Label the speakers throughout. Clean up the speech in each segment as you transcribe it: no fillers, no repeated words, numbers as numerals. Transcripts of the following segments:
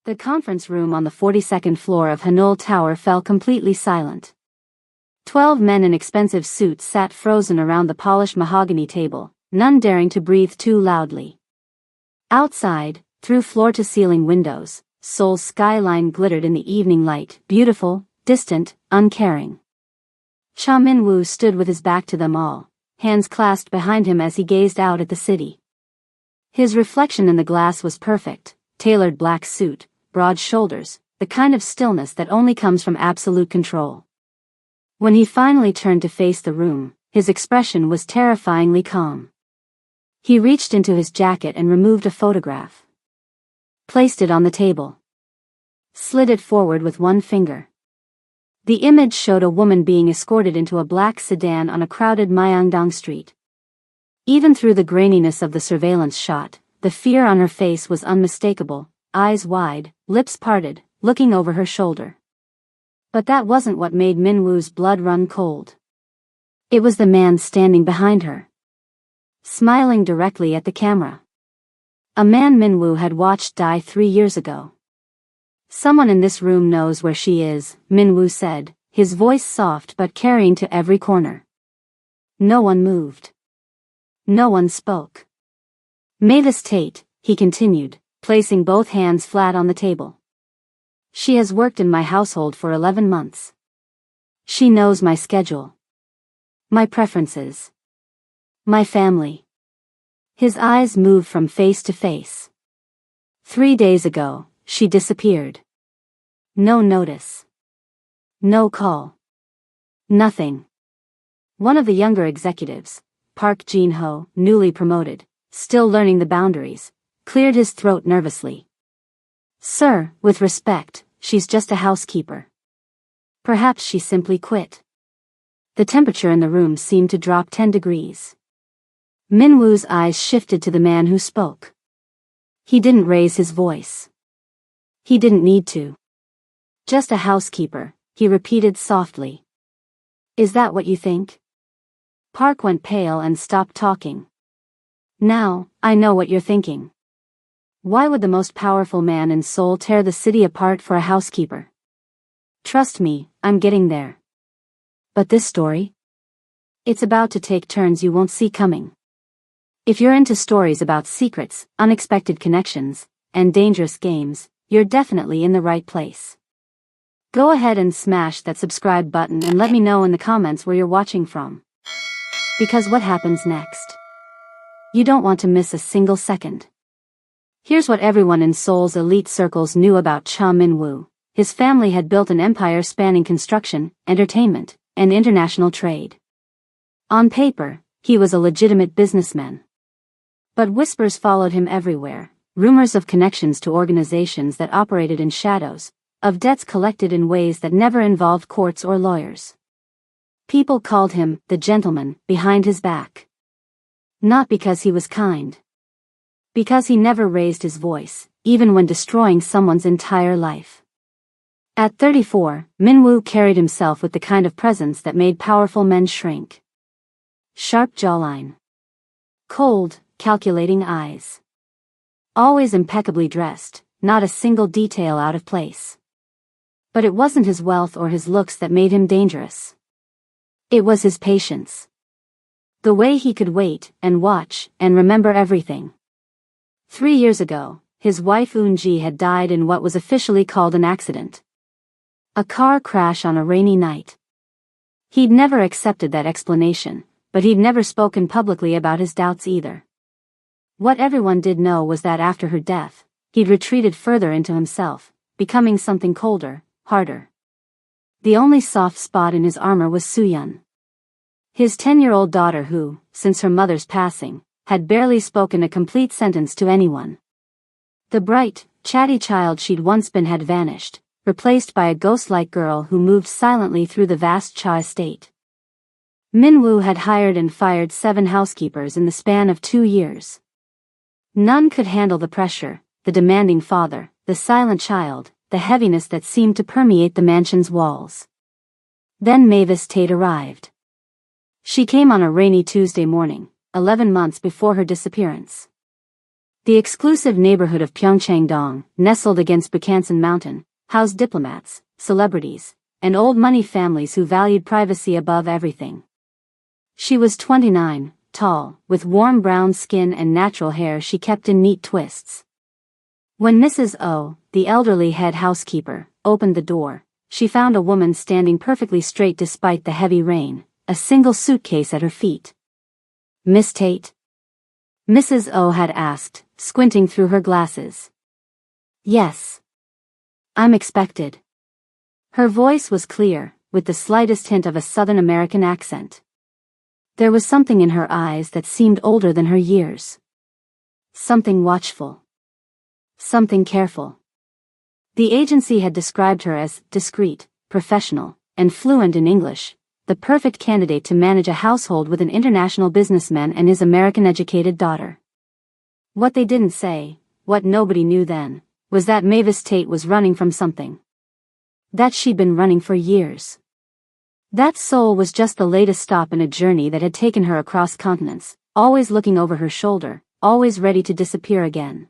Speaker 1: The conference room on the 42nd floor of Hanul Tower fell completely silent. 12 men in expensive suits sat frozen around the polished mahogany table, none daring to breathe too loudly. Outside, through floor-to-ceiling windows, Seoul's skyline glittered in the evening light, beautiful, distant, uncaring. Cha Min-woo stood with his back to them all, hands clasped behind him as he gazed out at the city. His reflection in the glass was perfect, tailored black suit, broad shoulders, the kind of stillness that only comes from absolute control. When he finally turned to face the room, his expression was terrifyingly calm. He reached into his jacket and removed a photograph. Placed it on the table. Slid it forward with one finger. The image showed a woman being escorted into a black sedan on a crowded Myeongdong street. Even through the graininess of the surveillance shot, the fear on her face was unmistakable, eyes wide, lips parted, looking over her shoulder. But that wasn't what made Min-woo's blood run cold. It was the man standing behind her, smiling directly at the camera. A man Min-woo had watched die 3 years ago. "Someone in this room knows where she is," Min-woo said, his voice soft but carrying to every corner. No one moved. No one spoke. "Mavis Tate," he continued, placing both hands flat on the table. "She has worked in my household for 11 months. She knows my schedule. My preferences. My family." His eyes moved from face to face. 3 days ago, she disappeared. No notice. No call. Nothing. One of the younger executives, Park Jin-ho, newly promoted, still learning the boundaries, cleared his throat nervously. "Sir, with respect, she's just a housekeeper. Perhaps she simply quit." The temperature in the room seemed to drop 10 degrees. Min-woo's eyes shifted to the man who spoke. He didn't raise his voice. He didn't need to. "Just a housekeeper," he repeated softly. "Is that what you think?" Park went pale and stopped talking. "Now, I know what you're thinking. Why would the most powerful man in Seoul tear the city apart for a housekeeper? Trust me, I'm getting there. But this story? It's about to take turns you won't see coming. If you're into stories about secrets, unexpected connections, and dangerous games, you're definitely in the right place. Go ahead and smash that subscribe button and let me know in the comments where you're watching from. Because what happens next? You don't want to miss a single second. Here's what everyone in Seoul's elite circles knew about Cha Min-woo. His family had built an empire spanning construction, entertainment, and international trade. On paper, he was a legitimate businessman. But whispers followed him everywhere, rumors of connections to organizations that operated in shadows, of debts collected in ways that never involved courts or lawyers. People called him the gentleman behind his back. Not because he was kind. Because he never raised his voice, even when destroying someone's entire life. At 34, Min-woo carried himself with the kind of presence that made powerful men shrink. Sharp jawline. Cold, calculating eyes. Always impeccably dressed, not a single detail out of place. But it wasn't his wealth or his looks that made him dangerous. It was his patience. The way he could wait, and watch, and remember everything. 3 years ago, his wife Eun-ji had died in what was officially called an accident. A car crash on a rainy night. He'd never accepted that explanation, but he'd never spoken publicly about his doubts either. What everyone did know was that after her death, he'd retreated further into himself, becoming something colder, harder. The only soft spot in his armor was Soo-yeon. His 10-year-old daughter who, since her mother's passing, had barely spoken a complete sentence to anyone. The bright, chatty child she'd once been had vanished, replaced by a ghost-like girl who moved silently through the vast Cha estate. Min-woo had hired and fired 7 housekeepers in the span of 2 years. None could handle the pressure, the demanding father, the silent child, the heaviness that seemed to permeate the mansion's walls. Then Mavis Tate arrived. She came on a rainy Tuesday morning, 11 months before her disappearance. The exclusive neighborhood of Pyeongchang-dong, nestled against Bukhansan Mountain, housed diplomats, celebrities, and old money families who valued privacy above everything. She was 29, tall, with warm brown skin and natural hair she kept in neat twists. When Mrs. O, the elderly head housekeeper, opened the door, she found a woman standing perfectly straight despite the heavy rain, a single suitcase at her feet. "Miss Tate?" Mrs. O had asked, squinting through her glasses. "Yes. I'm expected." Her voice was clear, with the slightest hint of a Southern American accent. There was something in her eyes that seemed older than her years. Something watchful. Something careful. The agency had described her as discreet, professional, and fluent in English, the perfect candidate to manage a household with an international businessman and his American-educated daughter. What they didn't say, what nobody knew then, was that Mavis Tate was running from something. That she'd been running for years. That Seoul was just the latest stop in a journey that had taken her across continents, always looking over her shoulder, always ready to disappear again.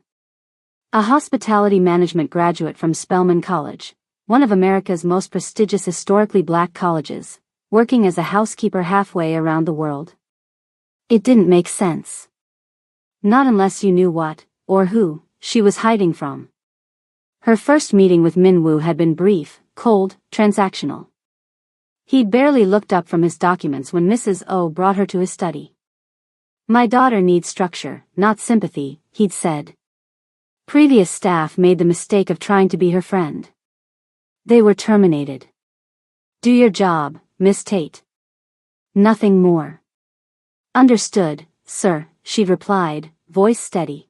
Speaker 1: A hospitality management graduate from Spelman College, one of America's most prestigious historically black colleges, working as a housekeeper halfway around the world. It didn't make sense. Not unless you knew what, or who, she was hiding from. Her first meeting with Min-woo had been brief, cold, transactional. He'd barely looked up from his documents when Mrs. O brought her to his study. "My daughter needs structure, not sympathy," he'd said. Previous staff made the mistake of trying to be her friend. They were terminated. "Do your job, Miss Tate. Nothing more." "Understood, sir," she'd replied, voice steady.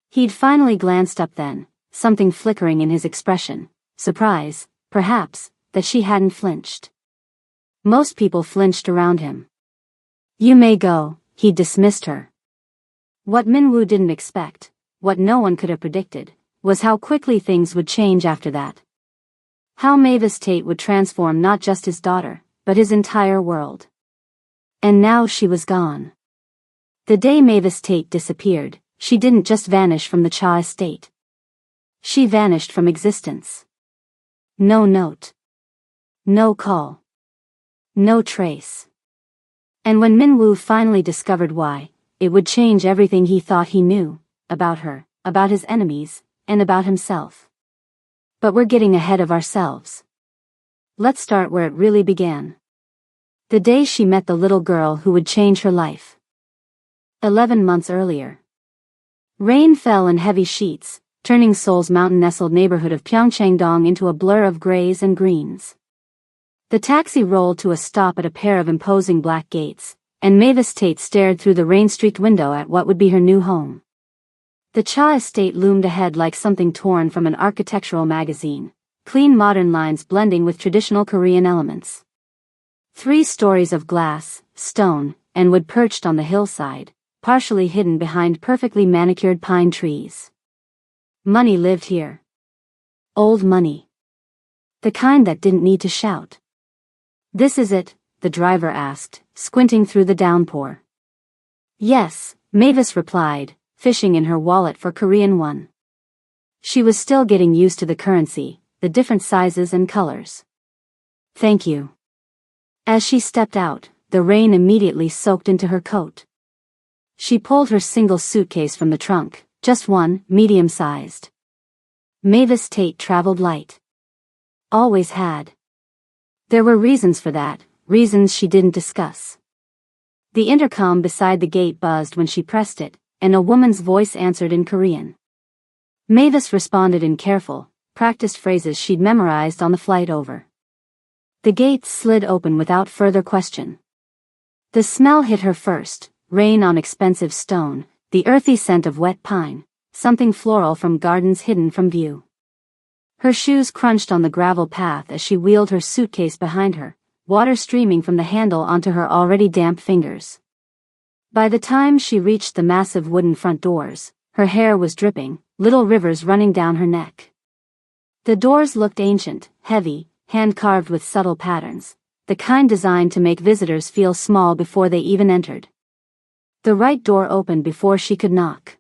Speaker 1: He'd finally glanced up then, something flickering in his expression, surprise, perhaps, that she hadn't flinched. Most people flinched around him. "You may go," he'd dismissed her. What Min-woo didn't expect, what no one could have predicted, was how quickly things would change after that. How Mavis Tate would transform not just his daughter, but his entire world. And now she was gone. The day Mavis Tate disappeared, she didn't just vanish from the Cha estate. She vanished from existence. No note. No call. No trace. And when Min-woo finally discovered why, it would change everything he thought he knew, about her, about his enemies, and about himself. But we're getting ahead of ourselves. Let's start where it really began. The day she met the little girl who would change her life. 11 months earlier. Rain fell in heavy sheets, turning Seoul's mountain-nestled neighborhood of Pyeongchang-dong into a blur of grays and greens. The taxi rolled to a stop at a pair of imposing black gates, and Mavis Tate stared through the rain-streaked window at what would be her new home. The Cha estate loomed ahead like something torn from an architectural magazine, clean modern lines blending with traditional Korean elements. 3 stories of glass, stone, and wood perched on the hillside, partially hidden behind perfectly manicured pine trees. Money lived here. Old money. The kind that didn't need to shout. "This is it?" the driver asked, squinting through the downpour. "Yes," Mavis replied, fishing in her wallet for Korean won. She was still getting used to the currency, the different sizes and colors. "Thank you." As she stepped out, the rain immediately soaked into her coat. She pulled her single suitcase from the trunk, just one, medium-sized. Mavis Tate traveled light. Always had. There were reasons for that, reasons she didn't discuss. The intercom beside the gate buzzed when she pressed it, and a woman's voice answered in Korean. Mavis responded in careful, practiced phrases she'd memorized on the flight over. The gates slid open without further question. The smell hit her first, rain on expensive stone, the earthy scent of wet pine, something floral from gardens hidden from view. Her shoes crunched on the gravel path as she wheeled her suitcase behind her, water streaming from the handle onto her already damp fingers. By the time she reached the massive wooden front doors, her hair was dripping, little rivers running down her neck. The doors looked ancient, heavy, hand-carved with subtle patterns, the kind designed to make visitors feel small before they even entered. The right door opened before she could knock.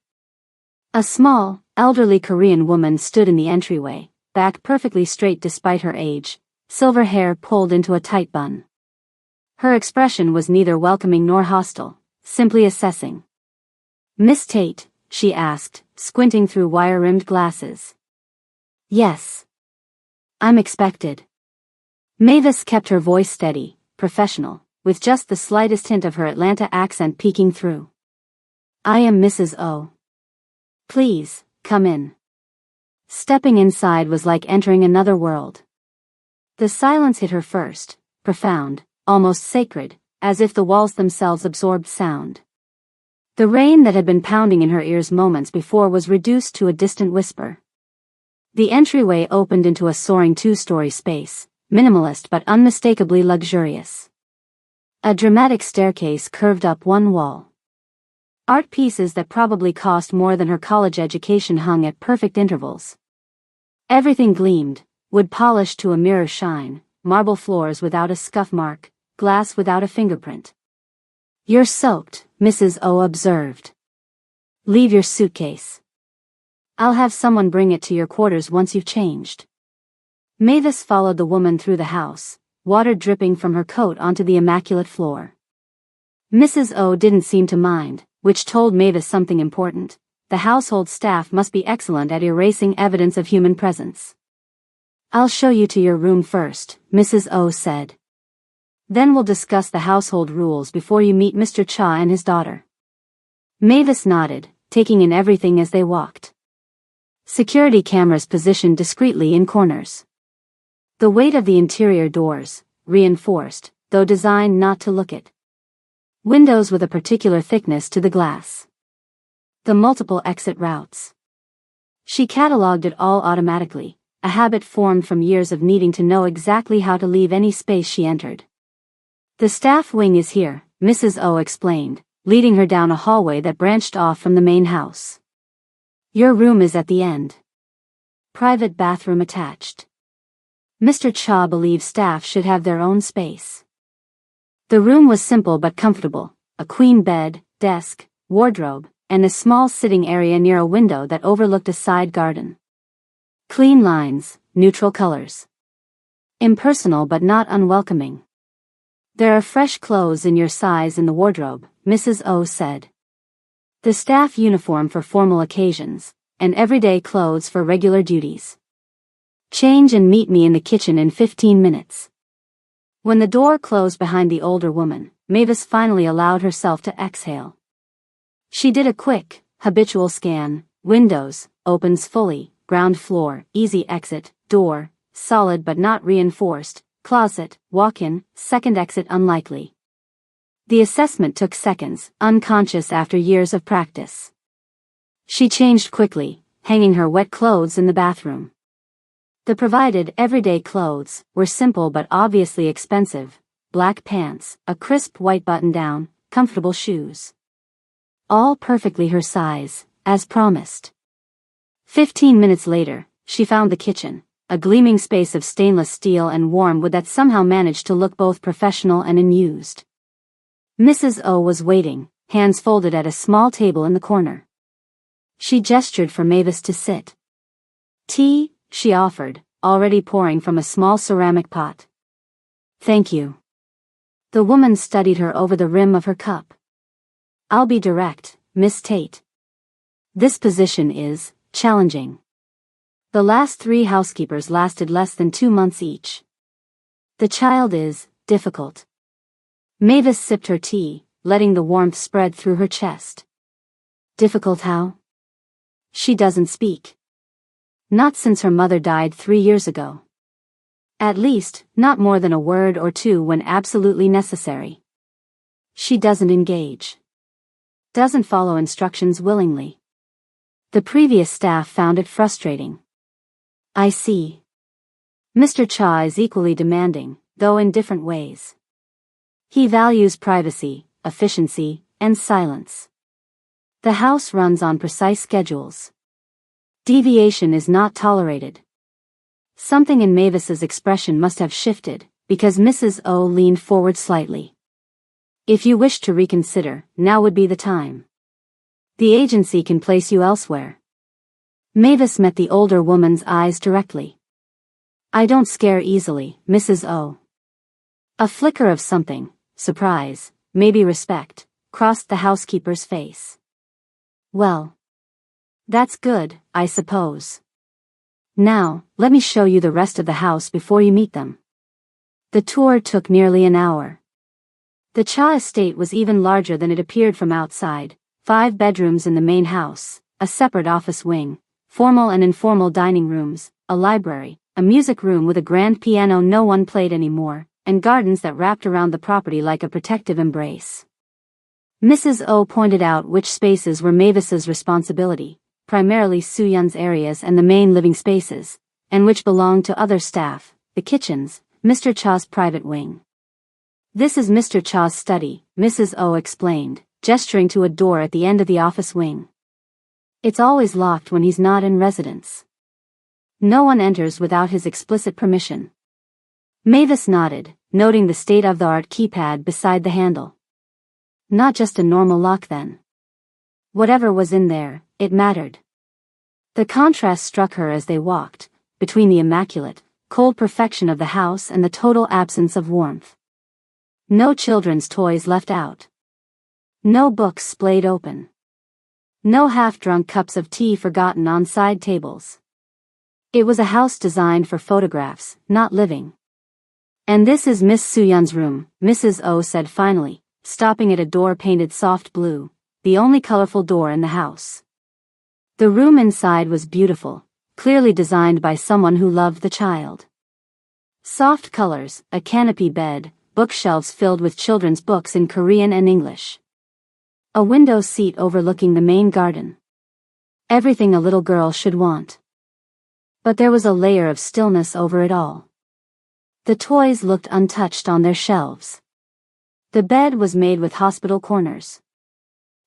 Speaker 1: A small, elderly Korean woman stood in the entryway, back perfectly straight despite her age, silver hair pulled into a tight bun. Her expression was neither welcoming nor hostile, simply assessing. "Miss Tate?" she asked, squinting through wire-rimmed glasses. "Yes. I'm expected." Mavis kept her voice steady, professional, with just the slightest hint of her Atlanta accent peeking through. "I am Mrs. O. Please, come in." Stepping inside was like entering another world. The silence hit her first, profound, almost sacred, as if the walls themselves absorbed sound. The rain that had been pounding in her ears moments before was reduced to a distant whisper. The entryway opened into a soaring two-story space, minimalist but unmistakably luxurious. A dramatic staircase curved up one wall. Art pieces that probably cost more than her college education hung at perfect intervals. Everything gleamed, wood polished to a mirror shine, marble floors without a scuff mark, glass without a fingerprint. "You're soaked," Mrs. O observed. "Leave your suitcase. I'll have someone bring it to your quarters once you've changed." Mavis followed the woman through the house, water dripping from her coat onto the immaculate floor. Mrs. O didn't seem to mind, which told Mavis something important. The household staff must be excellent at erasing evidence of human presence. "I'll show you to your room first," Mrs. O said. "Then we'll discuss the household rules before you meet Mr. Cha and his daughter." Mavis nodded, taking in everything as they walked. Security cameras positioned discreetly in corners. The weight of the interior doors, reinforced, though designed not to look it. Windows with a particular thickness to the glass. The multiple exit routes. She catalogued it all automatically, a habit formed from years of needing to know exactly how to leave any space she entered. "The staff wing is here," Mrs. O explained, leading her down a hallway that branched off from the main house. "Your room is at the end. Private bathroom attached. Mr. Cha believes staff should have their own space." The room was simple but comfortable, a queen bed, desk, wardrobe, and a small sitting area near a window that overlooked a side garden. Clean lines, neutral colors. Impersonal but not unwelcoming. "There are fresh clothes in your size in the wardrobe," Mrs. O said. "The staff uniform for formal occasions, and everyday clothes for regular duties. Change and meet me in the kitchen in 15 minutes. When the door closed behind the older woman, Mavis finally allowed herself to exhale. She did a quick, habitual scan. Windows, opens fully, ground floor, easy exit, door, solid but not reinforced, closet, walk-in, second exit unlikely. The assessment took seconds, unconscious after years of practice. She changed quickly, hanging her wet clothes in the bathroom. The provided everyday clothes were simple but obviously expensive: black pants, a crisp white button-down, comfortable shoes. All perfectly her size, as promised. 15 minutes later, she found the kitchen, a gleaming space of stainless steel and warm wood that somehow managed to look both professional and unused. Mrs. O was waiting, hands folded at a small table in the corner. She gestured for Mavis to sit. "Tea," she offered, already pouring from a small ceramic pot. "Thank you." The woman studied her over the rim of her cup. "I'll be direct, Miss Tate. This position is challenging. The last 3 housekeepers lasted less than 2 months each. The child is difficult." Mavis sipped her tea, letting the warmth spread through her chest. "Difficult how?" "She doesn't speak. Not since her mother died 3 years ago. At least, not more than a word or two when absolutely necessary. She doesn't engage. Doesn't follow instructions willingly. The previous staff found it frustrating." "I see. Mr. Cha is equally demanding, though in different ways. He values privacy, efficiency, and silence. The house runs on precise schedules. Deviation is not tolerated." Something in Mavis's expression must have shifted, because Mrs. O leaned forward slightly. "If you wish to reconsider, now would be the time. The agency can place you elsewhere," Mavis met the older woman's eyes directly. I don't scare easily, Mrs. O. A flicker of something, surprise, maybe respect, crossed the housekeeper's face. Well, that's good, I suppose. Now, let me show you the rest of the house before you meet them. The tour took nearly an hour. The Cha estate was even larger than it appeared from outside, 5 bedrooms in the main house, a separate office wing, formal and informal dining rooms, a library, a music room with a grand piano no one played anymore, and gardens that wrapped around the property like a protective embrace. Mrs. O pointed out which spaces were Mavis's responsibility, primarily Soo-Yun's areas and the main living spaces, and which belonged to other staff, the kitchens, Mr. Cha's private wing. This is Mr. Cha's study, Mrs. O explained, gesturing to a door at the end of the office wing. It's always locked when he's not in residence. No one enters without his explicit permission. Mavis nodded, noting the state-of-the-art keypad beside the handle. Not just a normal lock then. Whatever was in there, it mattered. The contrast struck her as they walked, between the immaculate, cold perfection of the house and the total absence of warmth. No children's toys left out. No books splayed open. No half-drunk cups of tea forgotten on side tables. It was a house designed for photographs, not living. And this is Miss Soo-Yun's room, Mrs. O said finally, stopping at a door painted soft blue, the only colorful door in the house. The room inside was beautiful, clearly designed by someone who loved the child. Soft colors, a canopy bed, bookshelves filled with children's books in Korean and English. A window seat overlooking the main garden. Everything a little girl should want. But there was a layer of stillness over it all. The toys looked untouched on their shelves. The bed was made with hospital corners.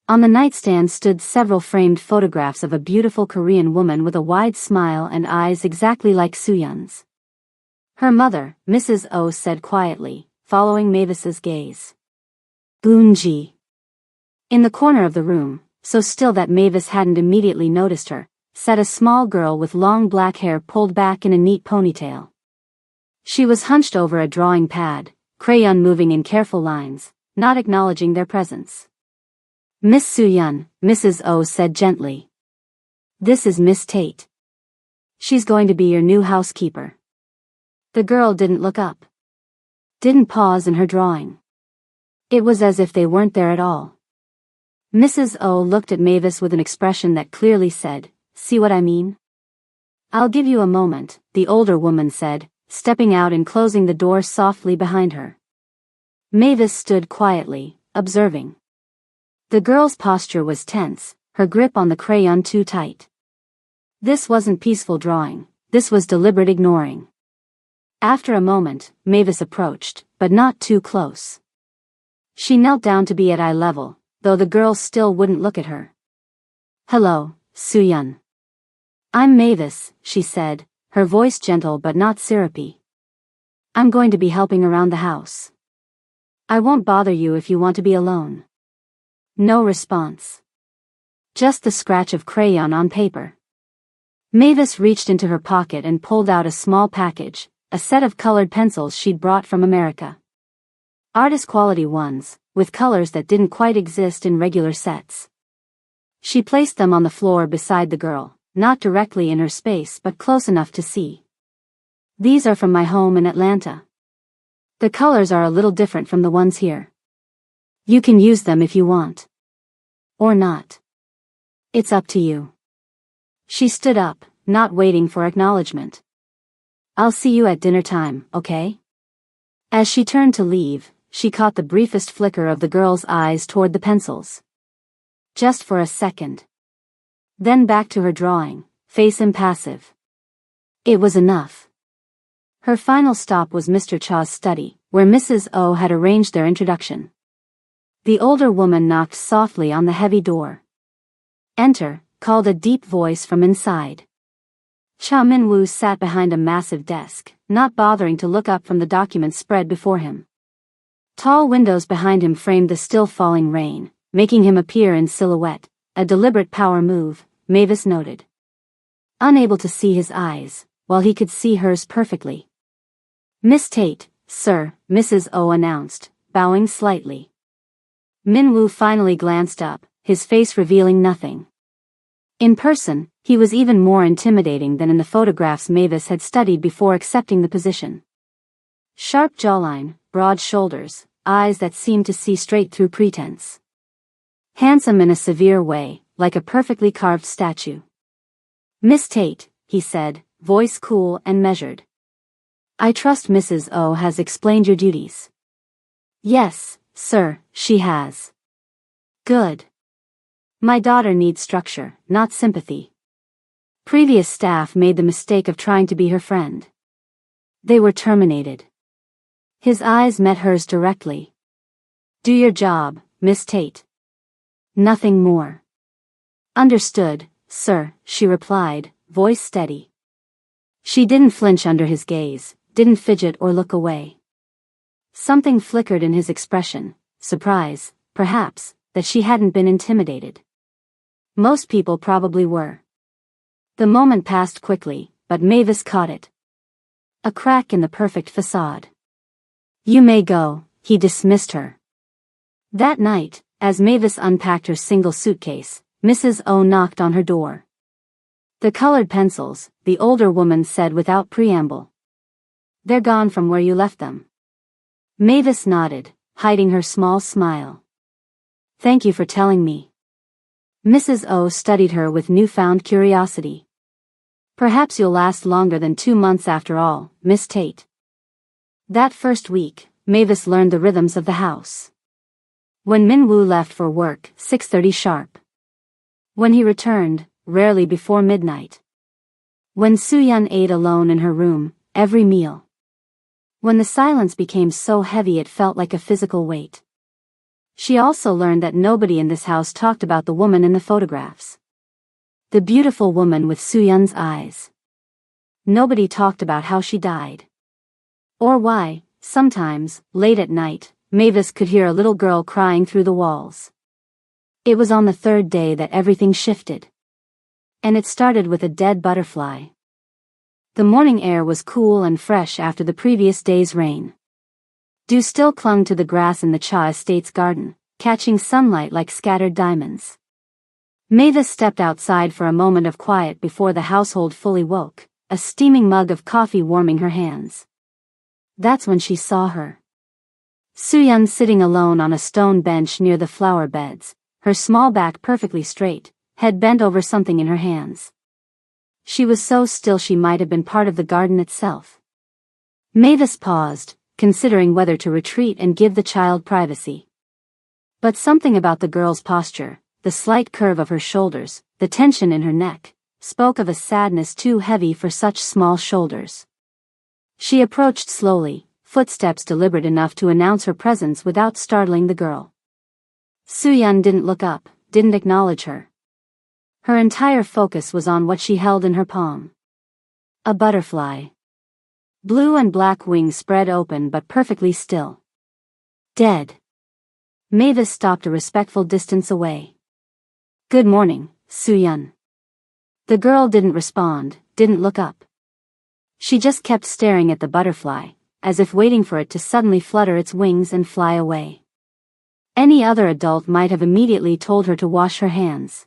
Speaker 1: On the nightstand stood several framed photographs of a beautiful Korean woman with a wide smile and eyes exactly like Soo-Yun's. Her mother, Mrs. O said quietly, following Mavis's gaze. Boonji. In the corner of the room, so still that Mavis hadn't immediately noticed her, sat a small girl with long black hair pulled back in a neat ponytail. She was hunched over a drawing pad, crayon moving in careful lines, not acknowledging their presence. Miss Soo-Yun, Mrs. O said gently. This is Miss Tate. She's going to be your new housekeeper. The girl didn't look up. Didn't pause in her drawing. It was as if they weren't there at all. Mrs. O looked at Mavis with an expression that clearly said, see what I mean? I'll give you a moment, the older woman said, stepping out and closing the door softly behind her. Mavis stood quietly, observing. The girl's posture was tense, her grip on the crayon too tight. This wasn't peaceful drawing, this was deliberate ignoring. After a moment, Mavis approached, but not too close. She knelt down to be at eye level, though the girl still wouldn't look at her. Hello, Soo-Yun. I'm Mavis, she said, her voice gentle but not syrupy. I'm going to be helping around the house. I won't bother you if you want to be alone. No response. Just the scratch of crayon on paper. Mavis reached into her pocket and pulled out a small package, a set of colored pencils she'd brought from America. Artist quality ones, with colors that didn't quite exist in regular sets. She placed them on the floor beside the girl, not directly in her space but close enough to see. These are from my home in Atlanta. The colors are a little different from the ones here. You can use them if you want. Or not. It's up to you. She stood up, not waiting for acknowledgement. I'll see you at dinner time, okay? As she turned to leave, she caught the briefest flicker of the girl's eyes toward the pencils. Just for a second. Then back to her drawing, face impassive. It was enough. Her final stop was Mr. Cha's study, where Mrs. O had arranged their introduction. The older woman knocked softly on the heavy door. Enter, called a deep voice from inside. Cha Min-woo sat behind a massive desk, not bothering to look up from the documents spread before him. Tall windows behind him framed the still falling rain, making him appear in silhouette, a deliberate power move, Mavis noted. unable to see his eyes, while he could see hers perfectly. "Miss Tate, sir," Mrs. O announced, bowing slightly. Minwoo finally glanced up, his face revealing nothing. In person, he was even more intimidating than in the photographs Mavis had studied before accepting the position. Sharp jawline, broad shoulders, eyes that seemed to see straight through pretense. Handsome in a severe way, like a perfectly carved statue. "Miss Tate," he said, voice cool and measured. "I trust Mrs. O has explained your duties." "Yes, sir, she has." "Good. My daughter needs structure, not sympathy." Previous staff made the mistake of trying to be her friend. They were terminated. His eyes met hers directly. "Do your job, Miss Tate. Nothing more." "Understood, sir," she replied, voice steady. She didn't flinch under his gaze, didn't fidget or look away. Something flickered in his expression, surprise, perhaps, that she hadn't been intimidated. Most people probably were. The moment passed quickly, but Mavis caught it. A crack in the perfect facade. "You may go," he dismissed her. That night, as Mavis unpacked her single suitcase, Mrs. O knocked on her door. "The colored pencils," the older woman said without preamble. "They're gone from where you left them." Mavis nodded, hiding her small smile. "Thank you for telling me." Mrs. O studied her with newfound curiosity. "Perhaps you'll last longer than 2 months after all, Miss Tate." That first week, Mavis learned the rhythms of the house. When Minwoo left for work, 6:30 sharp. When he returned, rarely before midnight. When Soo-yeon ate alone in her room, every meal. When the silence became so heavy it felt like a physical weight. She also learned that nobody in this house talked about the woman in the photographs. The beautiful woman with Soo-yeon's eyes. Nobody talked about how she died. Or why, sometimes, late at night, Mavis could hear a little girl crying through the walls. It was on the third day that everything shifted. And it started with a dead butterfly. The morning air was cool and fresh after the previous day's rain. Dew still clung to the grass in the Cha Estate's garden, catching sunlight like scattered diamonds. Mavis stepped outside for a moment of quiet before the household fully woke, a steaming mug of coffee warming her hands. That's when she saw her. Soo-yeon sitting alone on a stone bench near the flower beds, her small back perfectly straight, head bent over something in her hands. She was so still she might have been part of the garden itself. Mavis paused, considering whether to retreat and give the child privacy. But something about the girl's posture, the slight curve of her shoulders, the tension in her neck, spoke of a sadness too heavy for such small shoulders. She approached slowly, footsteps deliberate enough to announce her presence without startling the girl. Soo-yeon didn't look up, didn't acknowledge her. Her entire focus was on what she held in her palm. A butterfly. Blue and black wings spread open but perfectly still. Dead. Mavis stopped a respectful distance away. "Good morning, Soo-yeon." The girl didn't respond, didn't look up. She just kept staring at the butterfly, as if waiting for it to suddenly flutter its wings and fly away. Any other adult might have immediately told her to wash her hands.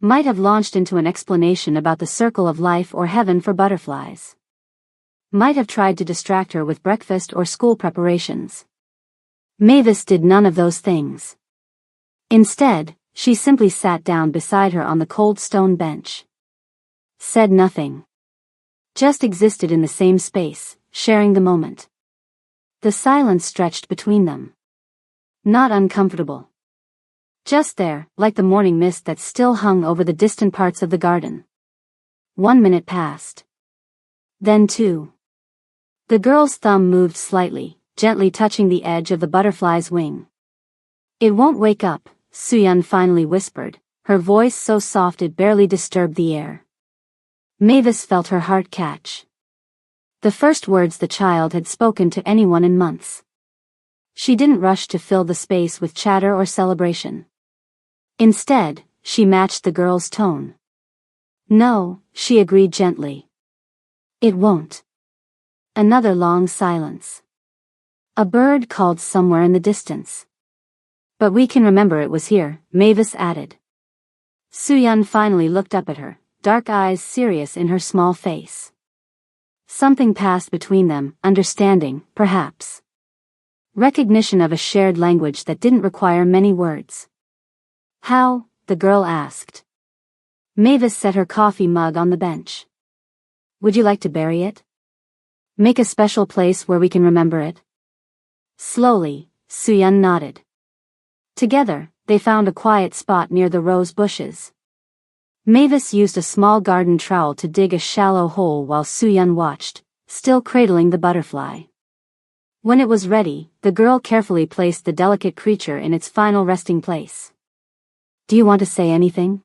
Speaker 1: Might have launched into an explanation about the circle of life or heaven for butterflies. Might have tried to distract her with breakfast or school preparations. Mavis did none of those things. Instead, she simply sat down beside her on the cold stone bench. Said nothing. Just existed in the same space, sharing the moment. The silence stretched between them. Not uncomfortable. Just there, like the morning mist that still hung over the distant parts of the garden. 1 minute passed. Then 2. The girl's thumb moved slightly, gently touching the edge of the butterfly's wing. "It won't wake up," Soo-yeon finally whispered, her voice so soft it barely disturbed the air. Mavis felt her heart catch. The first words the child had spoken to anyone in months. She didn't rush to fill the space with chatter or celebration. Instead, she matched the girl's tone. No, she agreed gently. It won't. Another long silence. A bird called somewhere in the distance. But we can remember it was here, Mavis added. Soo-yeon finally looked up at her, dark eyes serious in her small face. Something passed between them, understanding, perhaps. Recognition of a shared language that didn't require many words. How? The girl asked. Mavis set her coffee mug on the bench. Would you like to bury it? Make a special place where we can remember it? Slowly, Soo-yeon nodded. Together, they found a quiet spot near the rose bushes. Mavis used a small garden trowel to dig a shallow hole while Soo-yeon watched, still cradling the butterfly. When it was ready, the girl carefully placed the delicate creature in its final resting place. Do you want to say anything?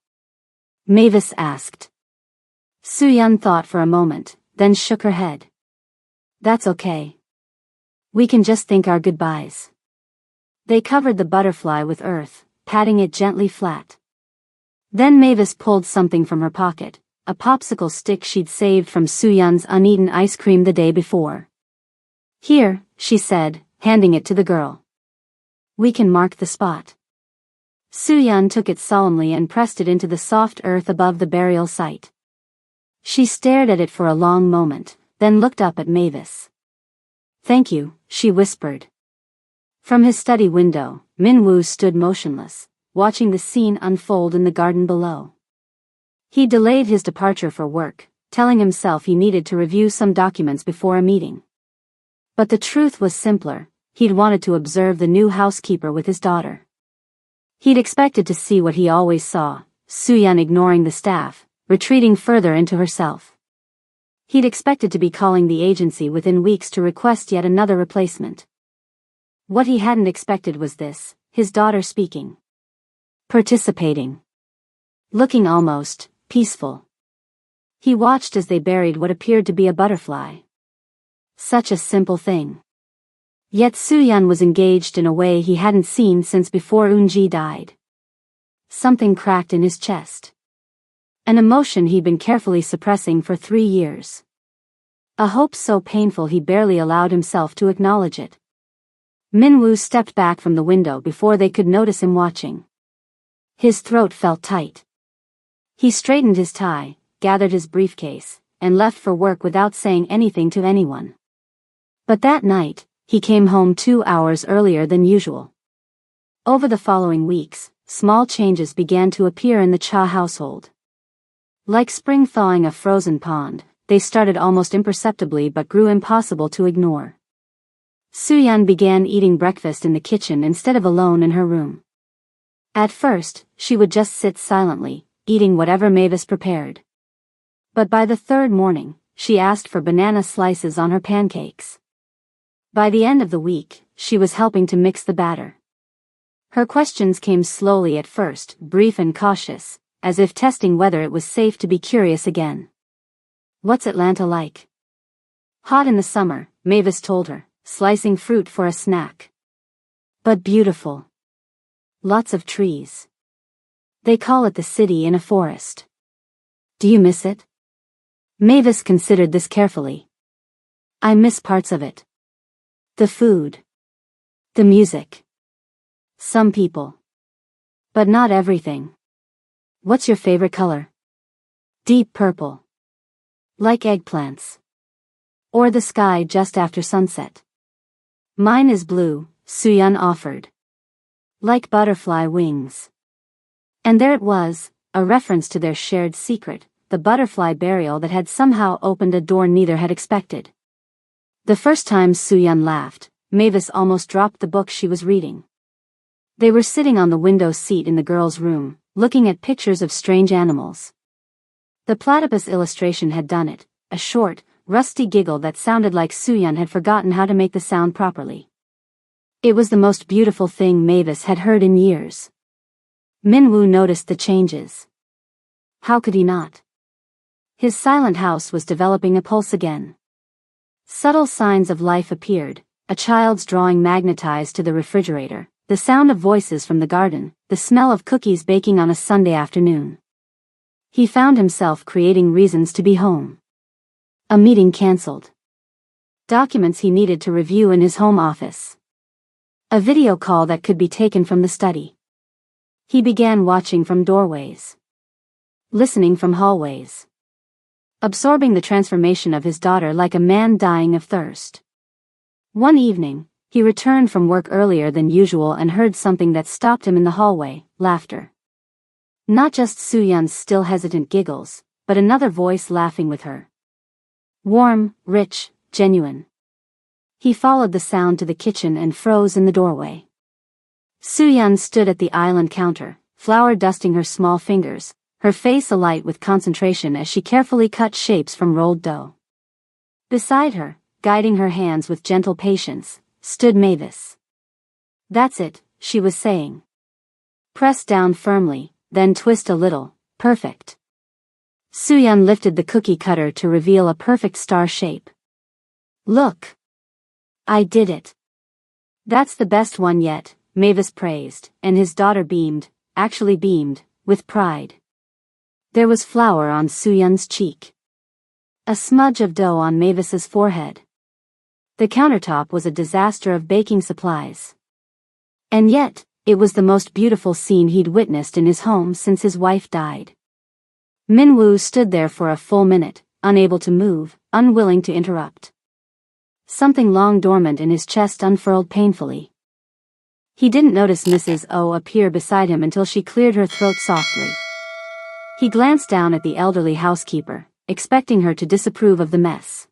Speaker 1: Mavis asked. Soo-yeon thought for a moment, then shook her head. That's okay. We can just think our goodbyes. They covered the butterfly with earth, patting it gently flat. Then Mavis pulled something from her pocket, a popsicle stick she'd saved from Soo-yeon's uneaten ice cream the day before. Here, she said, handing it to the girl. We can mark the spot. Soo-yeon took it solemnly and pressed it into the soft earth above the burial site. She stared at it for a long moment, then looked up at Mavis. Thank you, she whispered. From his study window, Min-woo stood motionless, watching the scene unfold in the garden below. He delayed his departure for work, telling himself he needed to review some documents before a meeting. But the truth was simpler, he'd wanted to observe the new housekeeper with his daughter. He'd expected to see what he always saw, Soo-yeon ignoring the staff, retreating further into herself. He'd expected to be calling the agency within weeks to request yet another replacement. What he hadn't expected was this, his daughter speaking. Participating. Looking almost peaceful. He watched as they buried what appeared to be a butterfly. Such a simple thing. Yet Soo-yeon was engaged in a way he hadn't seen since before Eun-ji died. Something cracked in his chest. An emotion he'd been carefully suppressing for 3 years. A hope so painful he barely allowed himself to acknowledge it. Min-woo stepped back from the window before they could notice him watching. His throat felt tight. He straightened his tie, gathered his briefcase, and left for work without saying anything to anyone. But that night, he came home 2 hours earlier than usual. Over the following weeks, small changes began to appear in the Cha household. Like spring thawing a frozen pond, they started almost imperceptibly but grew impossible to ignore. Soo-yeon began eating breakfast in the kitchen instead of alone in her room. At first, she would just sit silently, eating whatever Mavis prepared. But by the 3rd morning, she asked for banana slices on her pancakes. By the end of the week, she was helping to mix the batter. Her questions came slowly at first, brief and cautious, as if testing whether it was safe to be curious again. What's Atlanta like? Hot in the summer, Mavis told her, slicing fruit for a snack. But beautiful. Lots of trees. They call it the city in a forest. Do you miss it? Mavis considered this carefully. I miss parts of it. The food. The music. Some people. But not everything. What's your favorite color? Deep purple. Like eggplants. Or the sky just after sunset. Mine is blue, Soo-yeon offered. Like butterfly wings. And there it was, a reference to their shared secret, the butterfly burial that had somehow opened a door neither had expected. The first time Soo-yeon laughed, Mavis almost dropped the book she was reading. They were sitting on the window seat in the girls' room, looking at pictures of strange animals. The platypus illustration had done it, a short, rusty giggle that sounded like Soo-yeon had forgotten how to make the sound properly. It was the most beautiful thing Mavis had heard in years. Min-woo noticed the changes. How could he not? His silent house was developing a pulse again. Subtle signs of life appeared, a child's drawing magnetized to the refrigerator, the sound of voices from the garden, the smell of cookies baking on a Sunday afternoon. He found himself creating reasons to be home. A meeting cancelled. Documents he needed to review in his home office. A video call that could be taken from the study. He began watching from doorways. Listening from hallways. Absorbing the transformation of his daughter like a man dying of thirst. One evening, he returned from work earlier than usual and heard something that stopped him in the hallway: laughter. Not just Soo-yeon's still hesitant giggles, but another voice laughing with her. Warm, rich, genuine. He followed the sound to the kitchen and froze in the doorway. Soo-yeon stood at the island counter, flour dusting her small fingers, her face alight with concentration as she carefully cut shapes from rolled dough. Beside her, guiding her hands with gentle patience, stood Mavis. "That's it," she was saying. "Press down firmly, then twist a little, perfect." Soo-yeon lifted the cookie cutter to reveal a perfect star shape. "Look! I did it. That's the best one yet," Mavis praised, and his daughter beamed, actually beamed, with pride. There was flour on Soo-yeon's cheek. A smudge of dough on Mavis's forehead. The countertop was a disaster of baking supplies. And yet, it was the most beautiful scene he'd witnessed in his home since his wife died. Min-woo stood there for a full minute, unable to move, unwilling to interrupt. Something long dormant in his chest unfurled painfully. He didn't notice Mrs. O appear beside him until she cleared her throat softly. He glanced down at the elderly housekeeper, expecting her to disapprove of the mess.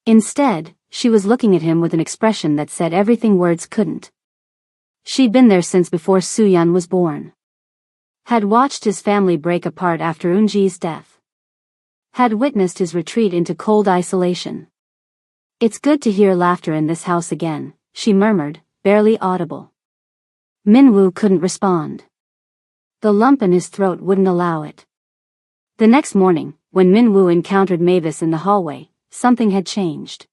Speaker 1: Instead, she was looking at him with an expression that said everything words couldn't. She'd been there since before Soo-yeon was born. Had watched his family break apart after Eunji's death. Had witnessed his retreat into cold isolation. "It's good to hear laughter in this house again," she murmured, barely audible. Min-woo couldn't respond. The lump in his throat wouldn't allow it. The next morning, when Min-woo encountered Mavis in the hallway, something had changed.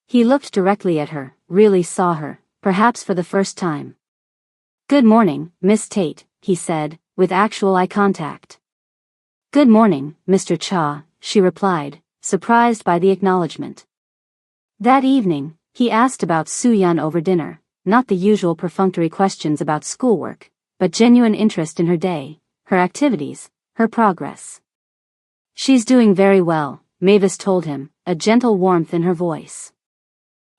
Speaker 1: He looked directly at her, really saw her, perhaps for the first time. "Good morning, Miss Tate," he said, with actual eye contact. "Good morning, Mr. Cha," she replied, surprised by the acknowledgement. That evening, he asked about Soo-yeon over dinner, not the usual perfunctory questions about schoolwork, but genuine interest in her day, her activities, her progress. "She's doing very well," Mavis told him, a gentle warmth in her voice.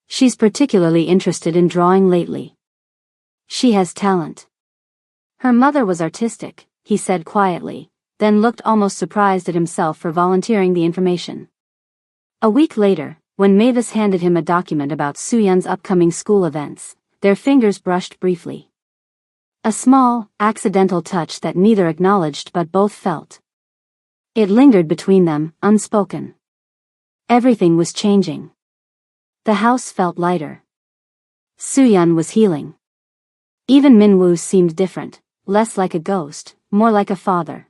Speaker 1: "She's particularly interested in drawing lately. She has talent." Her mother was artistic, he said quietly, then looked almost surprised at himself for volunteering the information. A week later, when Mavis handed him a document about Soo-yeon's upcoming school events, their fingers brushed briefly. A small, accidental touch that neither acknowledged but both felt. It lingered between them, unspoken. Everything was changing. The house felt lighter. Soo-yeon was healing. Even Min-woo seemed different, less like a ghost, more like a father.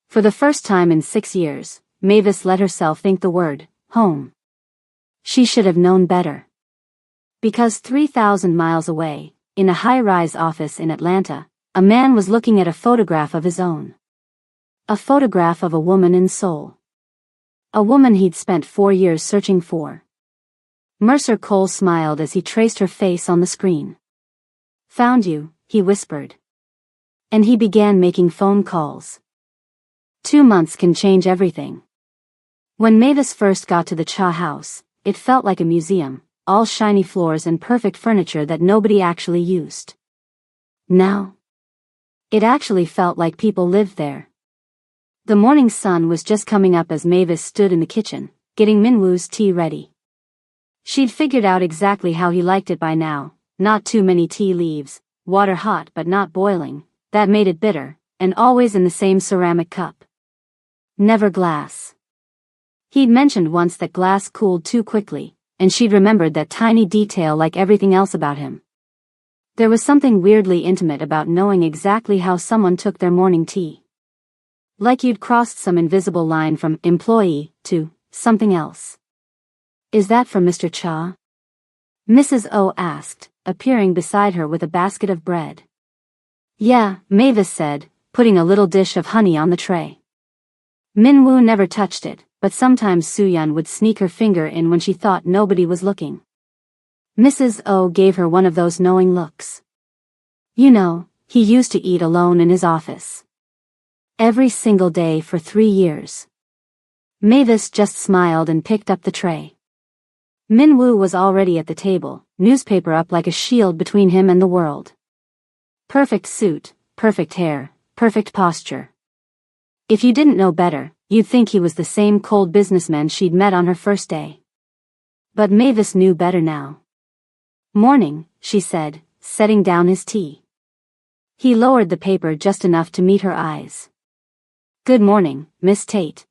Speaker 1: For the first time in 6 years, Mavis let herself think the word, home. She should have known better. Because 3,000 miles away, in a high-rise office in Atlanta, a man was looking at a photograph of his own. A photograph of a woman in Seoul. A woman he'd spent 4 years searching for. Mercer Cole smiled as he traced her face on the screen. "Found you," he whispered. And he began making phone calls. 2 months can change everything. When Mavis first got to the Cha house, it felt like a museum, all shiny floors and perfect furniture that nobody actually used. Now, it actually felt like people lived there. The morning sun was just coming up as Mavis stood in the kitchen, getting Min-woo's tea ready. She'd figured out exactly how he liked it by now, not too many tea leaves, water hot but not boiling, that made it bitter, and always in the same ceramic cup. Never glass. He'd mentioned once that glass cooled too quickly, and she'd remembered that tiny detail like everything else about him. There was something weirdly intimate about knowing exactly how someone took their morning tea. Like you'd crossed some invisible line from employee to something else. "Is that for Mr. Cha?" Mrs. O asked, appearing beside her with a basket of bread. "Yeah," Mavis said, putting a little dish of honey on the tray. Minwoo never touched it, but sometimes Soo-yeon would sneak her finger in when she thought nobody was looking. Mrs. O gave her one of those knowing looks. You know, he used to eat alone in his office. Every single day for 3 years. Mavis just smiled and picked up the tray. Minwoo was already at the table, newspaper up like a shield between him and the world. Perfect suit, perfect hair, perfect posture. If you didn't know better, you'd think he was the same cold businessman she'd met on her first day. But Mavis knew better now. Morning, she said, setting down his tea. He lowered the paper just enough to meet her eyes. Good morning, Miss Tate.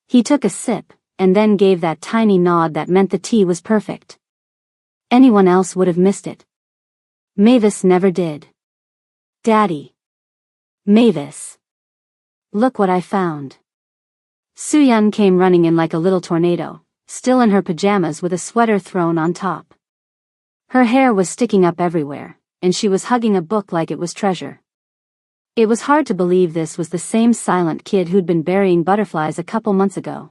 Speaker 1: He took a sip, and then gave that tiny nod that meant the tea was perfect. Anyone else would have missed it. Mavis never did. Daddy. Mavis. Look what I found. Soo-yeon came running in like a little tornado, still in her pajamas with a sweater thrown on top. Her hair was sticking up everywhere, and she was hugging a book like it was treasure. It was hard to believe this was the same silent kid who'd been burying butterflies a couple months ago.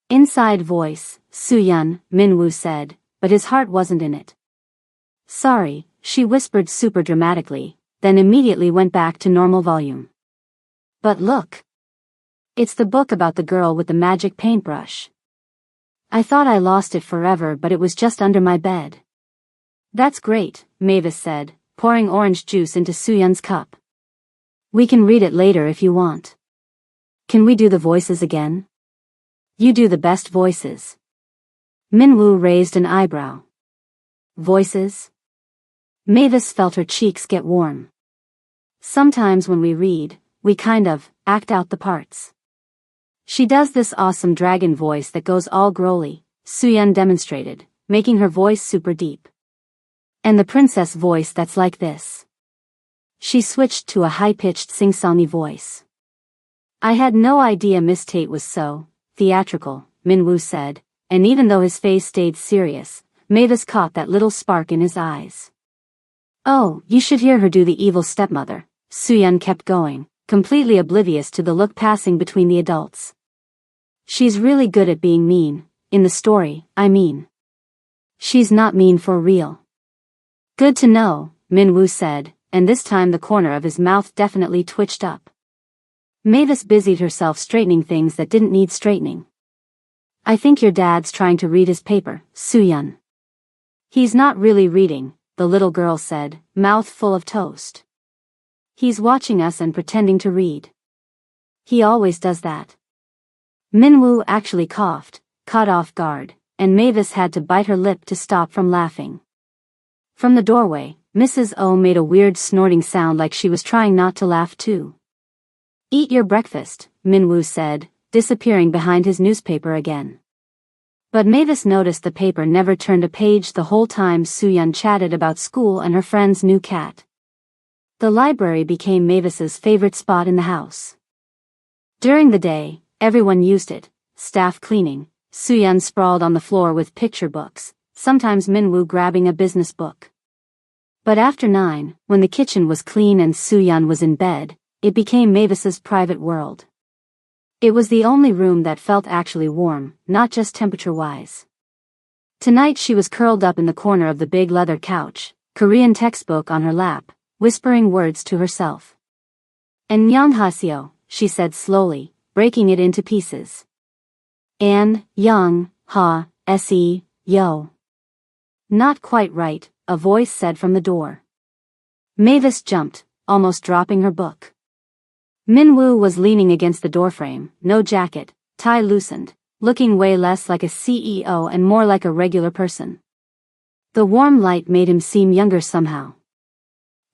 Speaker 1: Inside voice, Soo-yeon, Minwoo said, but his heart wasn't in it. Sorry, she whispered super dramatically, then immediately went back to normal volume. But look. It's the book about the girl with the magic paintbrush. I thought I lost it forever, but it was just under my bed. That's great, Mavis said, pouring orange juice into Soo-yeon's cup. We can read it later if you want. Can we do the voices again? You do the best voices. Minwoo raised an eyebrow. Voices? Mavis felt her cheeks get warm. Sometimes when we read, we kind of act out the parts. She does this awesome dragon voice that goes all growly, Soo-yeon demonstrated, making her voice super deep. And the princess voice that's like this. She switched to a high-pitched sing-songy voice. I had no idea Miss Tate was so theatrical, Minwoo said, and even though his face stayed serious, Mavis caught that little spark in his eyes. Oh, you should hear her do the evil stepmother, Soo-yeon kept going, completely oblivious to the look passing between the adults. She's really good at being mean, in the story, I mean. She's not mean for real. Good to know, Minwoo said, and this time the corner of his mouth definitely twitched up. Mavis busied herself straightening things that didn't need straightening. I think your dad's trying to read his paper, Soo-yeon. He's not really reading, the little girl said, mouth full of toast. He's watching us and pretending to read. He always does that. Minwoo actually coughed, caught off guard, and Mavis had to bite her lip to stop from laughing. From the doorway, Mrs. O made a weird snorting sound like she was trying not to laugh too. Eat your breakfast, Minwoo said, disappearing behind his newspaper again. But Mavis noticed the paper never turned a page the whole time Soo-yeon chatted about school and her friend's new cat. The library became Mavis's favorite spot in the house. During the day, everyone used it, staff cleaning, Soo-yeon sprawled on the floor with picture books, sometimes Minwoo grabbing a business book. But after 9, when the kitchen was clean and Soo-yeon was in bed, it became Mavis's private world. It was the only room that felt actually warm, not just temperature-wise. Tonight she was curled up in the corner of the big leather couch, Korean textbook on her lap, whispering words to herself. "Annyeonghaseyo," she said slowly, breaking it into pieces. An-young-ha-se-yo. Not quite right, a voice said from the door. Mavis jumped, almost dropping her book. Minwoo was leaning against the doorframe, no jacket, tie loosened, looking way less like a CEO and more like a regular person. The warm light made him seem younger somehow.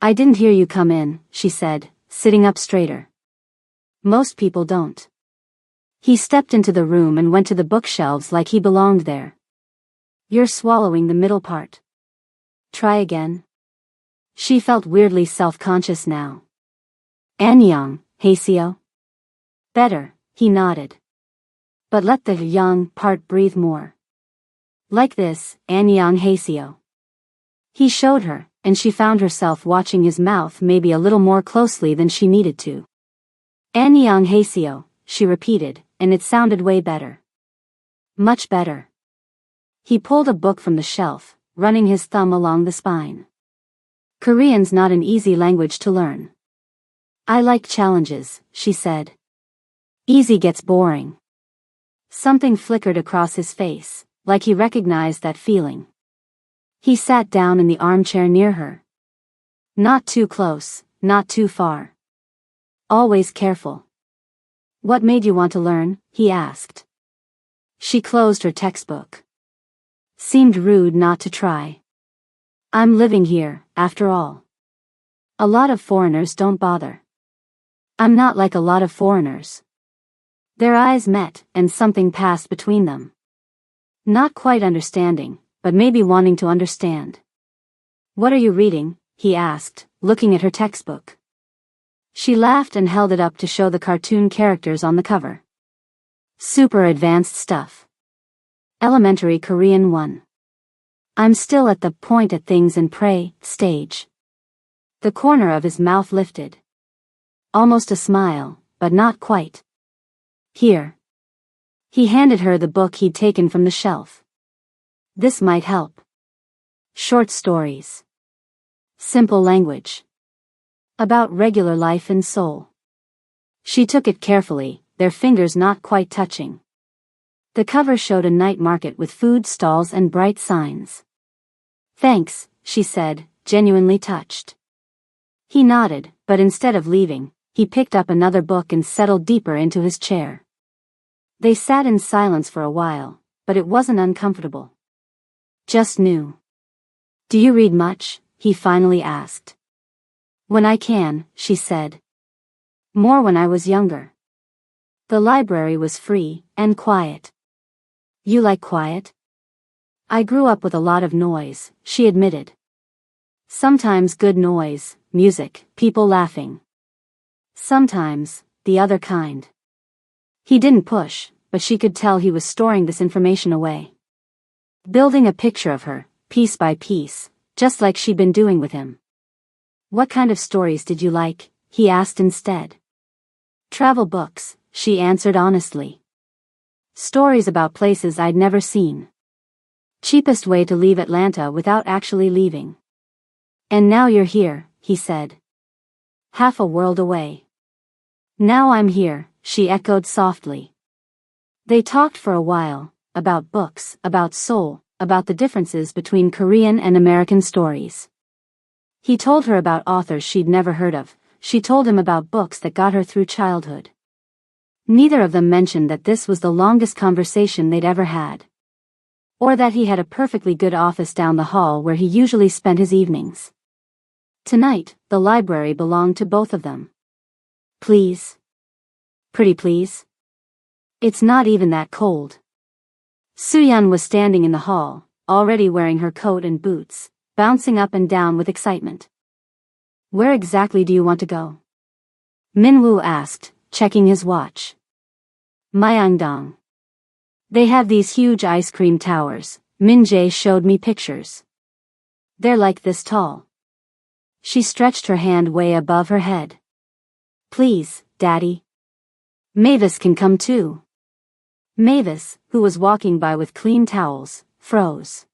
Speaker 1: I didn't hear you come in, she said, sitting up straighter. Most people don't. He stepped into the room and went to the bookshelves like he belonged there. You're swallowing the middle part. Try again. She felt weirdly self-conscious now. Annyeonghaseyo. Better, he nodded. But let the young part breathe more. Like this, Annyeonghaseyo. He showed her, and she found herself watching his mouth maybe a little more closely than she needed to. Annyeonghaseyo, she repeated, and it sounded way better. Much better. He pulled a book from the shelf, running his thumb along the spine. Korean's not an easy language to learn. I like challenges, she said. Easy gets boring. Something flickered across his face, like he recognized that feeling. He sat down in the armchair near her. Not too close, not too far. Always careful. What made you want to learn? He asked. She closed her textbook. Seemed rude not to try. I'm living here, after all. A lot of foreigners don't bother. I'm not like a lot of foreigners. Their eyes met, and something passed between them. Not quite understanding, but maybe wanting to understand. What are you reading? He asked, looking at her textbook. She laughed and held it up to show the cartoon characters on the cover. Super advanced stuff. Elementary Korean 1. I'm still at the point at things and pray stage. The corner of his mouth lifted. Almost a smile, but not quite. Here. He handed her the book he'd taken from the shelf. This might help. Short stories. Simple language. About regular life and soul. She took it carefully, their fingers not quite touching. The cover showed a night market with food stalls and bright signs. Thanks, she said, genuinely touched. He nodded, but instead of leaving, he picked up another book and settled deeper into his chair. They sat in silence for a while, but it wasn't uncomfortable. Just new. Do you read much? He finally asked. When I can, she said. More when I was younger. The library was free, and quiet. You like quiet? I grew up with a lot of noise, she admitted. Sometimes good noise, music, people laughing. Sometimes, the other kind. He didn't push, but she could tell he was storing this information away. Building a picture of her, piece by piece, just like she'd been doing with him. What kind of stories did you like? He asked instead. Travel books, she answered honestly. Stories about places I'd never seen. Cheapest way to leave Atlanta without actually leaving. And now you're here, he said. Half a world away. Now I'm here, she echoed softly. They talked for a while, about books, about soul, about the differences between Korean and American stories. He told her about authors she'd never heard of, she told him about books that got her through childhood. Neither of them mentioned that this was the longest conversation they'd ever had. Or that he had a perfectly good office down the hall where he usually spent his evenings. Tonight, the library belonged to both of them. Please. Pretty please. It's not even that cold. Soo-yeon was standing in the hall, already wearing her coat and boots, bouncing up and down with excitement. Where exactly do you want to go? Min-woo asked, checking his watch. Myeongdong. They have these huge ice cream towers, Min-jae showed me pictures. They're like this tall. She stretched her hand way above her head. Please, Daddy. Mavis can come too. Mavis, who was walking by with clean towels, froze.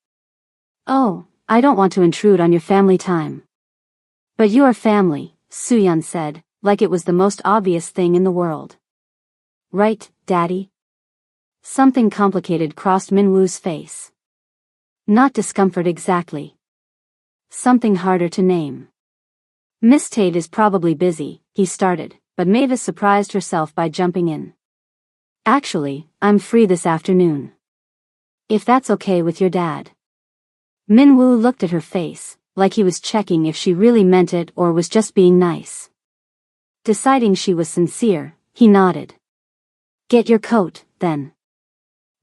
Speaker 1: Oh, I don't want to intrude on your family time. But you are family, Soo-yeon said, like it was the most obvious thing in the world. Right, Daddy? Something complicated crossed Min-woo's face. Not discomfort exactly. Something harder to name. Miss Tate is probably busy, he started, but Mavis surprised herself by jumping in. Actually, I'm free this afternoon. If that's okay with your dad. Min-woo looked at her face, like he was checking if she really meant it or was just being nice. Deciding she was sincere, he nodded. Get your coat, then.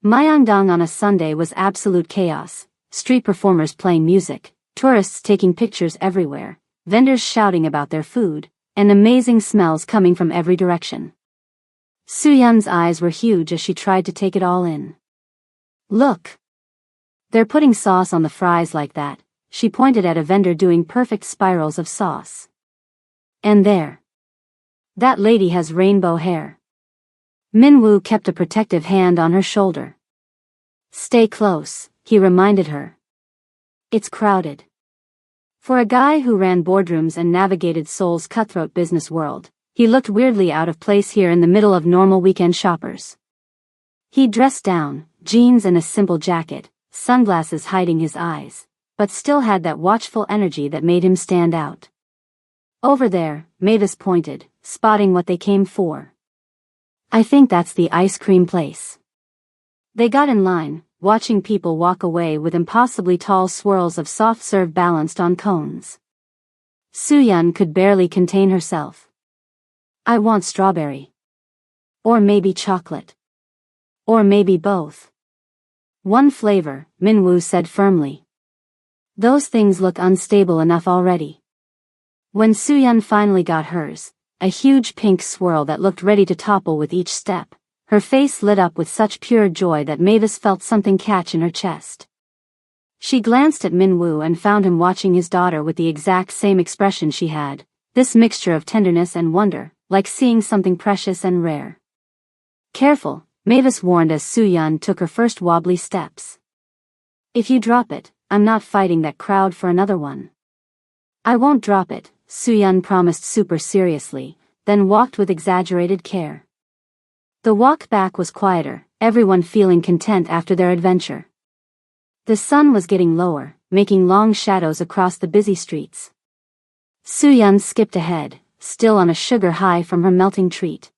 Speaker 1: Myeongdong on a Sunday was absolute chaos, street performers playing music, tourists taking pictures everywhere, vendors shouting about their food, and amazing smells coming from every direction. Soo-yeon's eyes were huge as she tried to take it all in. Look! They're putting sauce on the fries like that, she pointed at a vendor doing perfect spirals of sauce. And there. That lady has rainbow hair. Minwoo kept a protective hand on her shoulder. Stay close, he reminded her. It's crowded. For a guy who ran boardrooms and navigated Seoul's cutthroat business world, he looked weirdly out of place here in the middle of normal weekend shoppers. He dressed down, jeans and a simple jacket, sunglasses hiding his eyes, but still had that watchful energy that made him stand out. Over there, Mavis pointed, spotting what they came for. I think that's the ice cream place. They got in line, watching people walk away with impossibly tall swirls of soft serve balanced on cones. Soo-yeon could barely contain herself. I want strawberry. Or maybe chocolate. Or maybe both. One flavor, Minwoo said firmly. Those things look unstable enough already. When Soo-yeon finally got hers, a huge pink swirl that looked ready to topple with each step, her face lit up with such pure joy that Mavis felt something catch in her chest. She glanced at Minwoo and found him watching his daughter with the exact same expression she had, this mixture of tenderness and wonder, like seeing something precious and rare. Careful, Mavis warned as Soo-yeon took her first wobbly steps. If you drop it, I'm not fighting that crowd for another one. I won't drop it, Soo-yeon promised super seriously, then walked with exaggerated care. The walk back was quieter, everyone feeling content after their adventure. The sun was getting lower, making long shadows across the busy streets. Soo-yeon skipped ahead, still on a sugar high from her melting treat.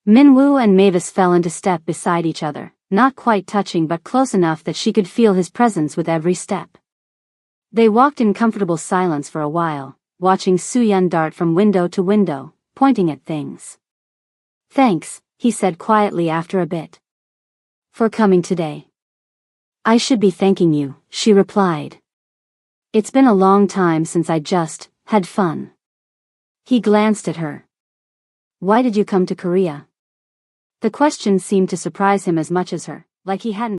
Speaker 1: Minwoo and Mavis fell into step beside each other, not quite touching but close enough that she could feel his presence with every step. They walked in comfortable silence for a while, watching Soo-yeon dart from window to window, pointing at things. Thanks, he said quietly after a bit. For coming today. I should be thanking you, she replied. It's been a long time since I just had fun. He glanced at her. Why did you come to Korea? The question seemed to surprise him as much as her, like he hadn't